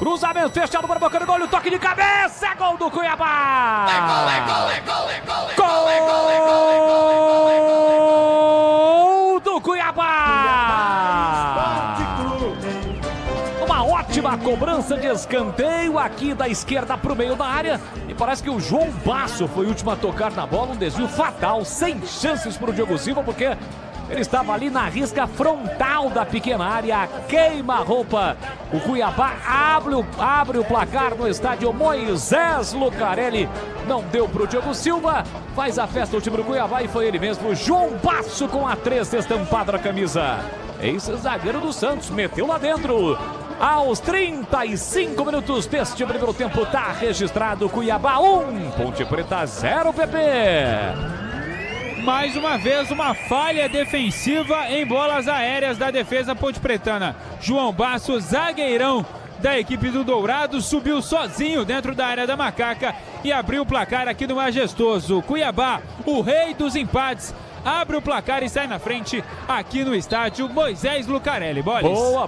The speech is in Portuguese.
Cruzamento fechado para a boca do gol, o toque de cabeça, é gol do Cuiabá! Gol do Cuiabá! Uma ótima cobrança de escanteio aqui da esquerda para o meio da área. E parece que o João Basso foi o último a tocar na bola, um desvio fatal, sem chances para o Diogo Silva, porque ele estava ali na risca frontal da pequena área, queima a roupa. O Cuiabá abre o placar no estádio Moisés Lucarelli. Não deu para o Diogo Silva, faz a festa o time do Cuiabá e foi ele mesmo, João Basso, com a 3 estampada na camisa. Ex-zagueiro do Santos, meteu lá dentro. Aos 35 minutos deste primeiro tempo, está registrado Cuiabá 1, Ponte Preta 0, PP. Mais uma vez, uma falha defensiva em bolas aéreas da defesa ponte-pretana. João Basso, zagueirão da equipe do Dourado, subiu sozinho dentro da área da Macaca e abriu o placar aqui no Majestoso. Cuiabá, o rei dos empates, abre o placar e sai na frente aqui no estádio Moisés Lucarelli. Boris. Boa.